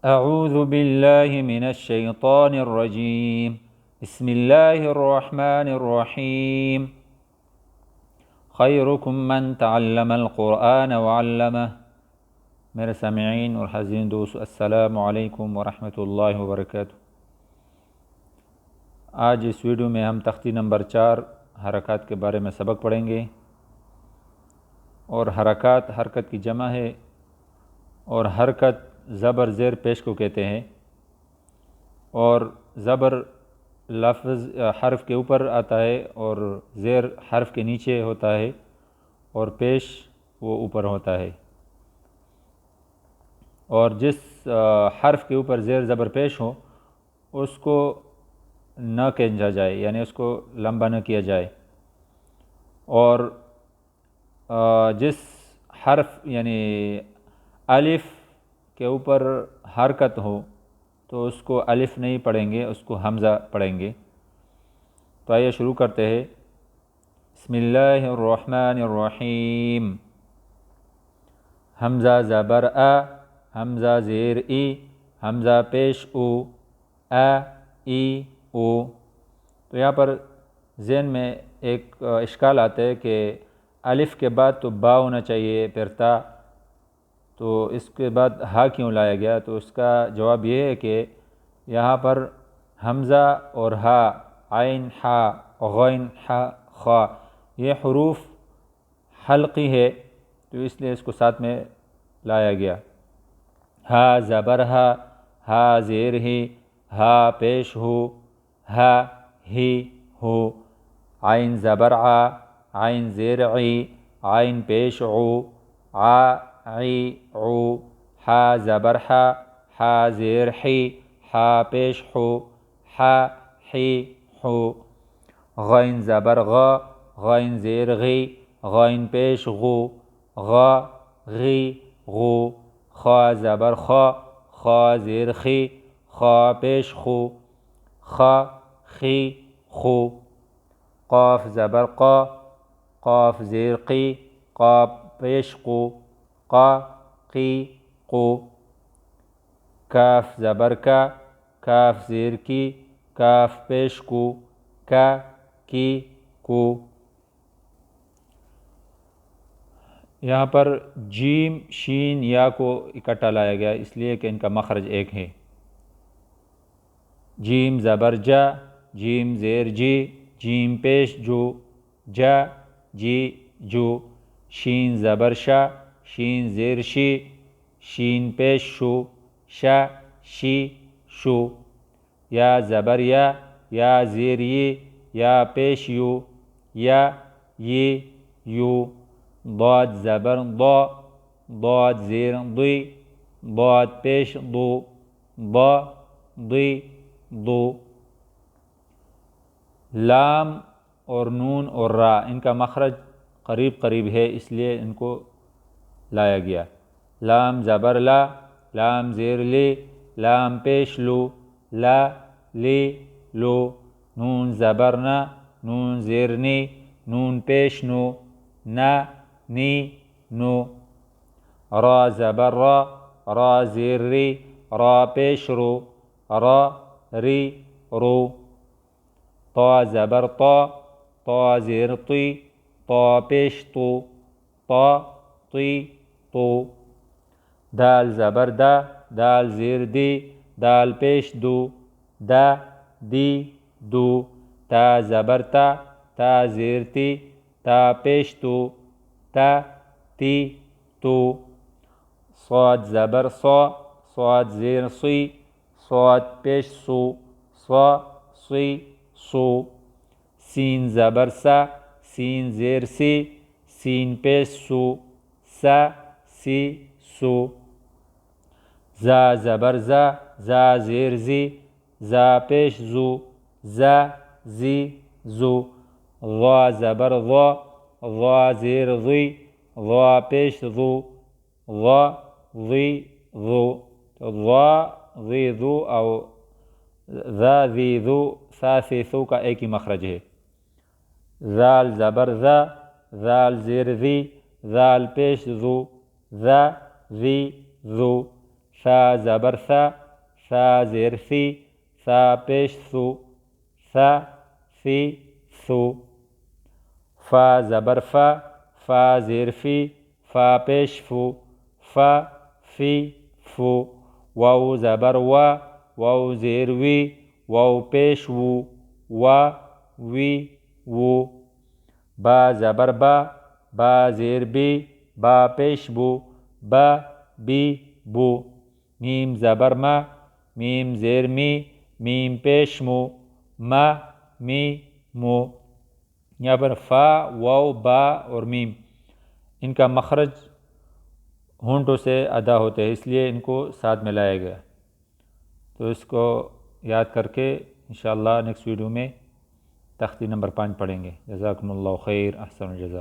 اعوذ باللہ من الشیطان الرجیم بسم اللہ الرحمن الرحیم خیرکم من تعلم القرآن وعلمہ۔ میرے سامعین اور حاضرین دوست، السلام علیکم ورحمۃ اللہ وبرکاتہ۔ آج اس ویڈیو میں ہم تختی نمبر 4 حرکات کے بارے میں سبق پڑھیں گے، اور حرکات حرکت کی جمع ہے، اور حرکت زبر زیر پیش کو کہتے ہیں، اور زبر لفظ حرف کے اوپر آتا ہے اور زیر حرف کے نیچے ہوتا ہے، اور پیش وہ اوپر ہوتا ہے۔ اور جس حرف کے اوپر زیر زبر پیش ہو اس کو نہ کھینچا جائے، یعنی اس کو لمبا نہ کیا جائے، اور جس حرف یعنی الف کے اوپر حرکت ہو تو اس کو الف نہیں پڑھیں گے، اس کو حمزہ پڑھیں گے۔ تو آئیے شروع کرتے ہیں۔ بسم اللہ الرحمن الرحیم۔ حمزہ زبر آ، حمزہ زیر ای، حمزہ پیش او، آ ای او۔ تو یہاں پر ذہن میں ایک اشکال آتا ہے کہ الف کے بعد تو با ہونا چاہیے، پھر تا، تو اس کے بعد ہا کیوں لایا گیا؟ تو اس کا جواب یہ ہے کہ یہاں پر حمزہ اور ہا، عین ہا، غین ہا، خا، یہ حروف حلقی ہے، تو اس لیے اس کو ساتھ میں لایا گیا۔ ہا زبر ہا زیر ہی، ہا پیش ہو، ہا ہی ہو۔ عین زبر عین زیر عی، عین پیش عو، عی عو۔ ہا زبر ہا زیر حی، ہا پیش حو، ہا حی حو۔ غین زبر غین زیر غی، غین پیش غو، غا غی غو۔ خا زبر خا زیر خی، خا پیش خو، خا خی خو۔ قاف زبر قاف زیر قی، قاف پیش قو، قا قی قو۔ کاف زبر کاف زیر کی، کاف پیش کو، کا کی کو۔ یہاں پر جیم شین یا کو اکٹھا لایا گیا، اس لیے کہ ان کا مخرج ایک ہے۔ جیم زبر جا، جیم زیر جی، جیم پیش جو، جا جی جو۔ شین زبر شا، شین زیر شی، شین پیش شو، شا شی شو۔ یا زبر یا زیر یہ، یا پیش یو، یا یہ یو۔ ضاد زبر ضاد زیر ضی، ضاد پیش ضو، ضا ضی ضو۔ لام اور نون اور را، ان کا مخرج قریب قریب ہے، اس لیے ان کو لایا گیا۔ لام زبر لام زیر لی، لام پیش لو، لا لی لو۔ نون زبر نون زیر نی، نون پیش نو، نا نی نو۔ را زبر را زیر ری، را پیش رو، را ری رو۔ طا زبر طا زیر طی، طا پیش تو، طا طی تو۔ دال زبر دال زیر دی، دال پیش دو، دا دی دو۔ تا زبر تا زیر تی، تا پیش تو، تا تی تو۔ صاد زبر صاد زیر صی، صاد پیش سو، صا صی سو۔ سین زبر سین زیر سی، سین پیش سو، سا سی سو۔ زا زبر زا زیر زی، زا پیش زو، زا زی زو۔ ضا زبر ضا زیر ضی، ضا پیش ضو، ضا ضی ضو۔ ضا ضی ضو او ذا ذی ذو، سا سے سو کا ایک ہی مخرج ہے۔ ذال زبر ذال زیر ذی، ذال پیش ذو، ذا ذی ذو۔ ثا زبر ثا، ثا زیر ثی، ثا پیش ثو، ثا ثی ثو. فا زبر فا، فا زیر فی، فا پیش فو، فا فی فو. واو زبر وا، واو زیر وی، واو پیش وو، وا وی وو. با زبر با، با زیر بی، با پیش بو، با بی بو. میم زبر ما، میم زیر می، میم پیش مو، ما می مو. یہاں پر فا، واو، با اور میم ان کا مخرج ہونٹوں سے ادا ہوتے ہیں، اس لیے ان کو ساتھ میں لایا گیا. تو اس کو یاد کر کے انشاءاللہ نیکسٹ ویڈیو میں تختی نمبر 5 پڑھیں گے. جزاکم اللہ خیر، احسن الجزا.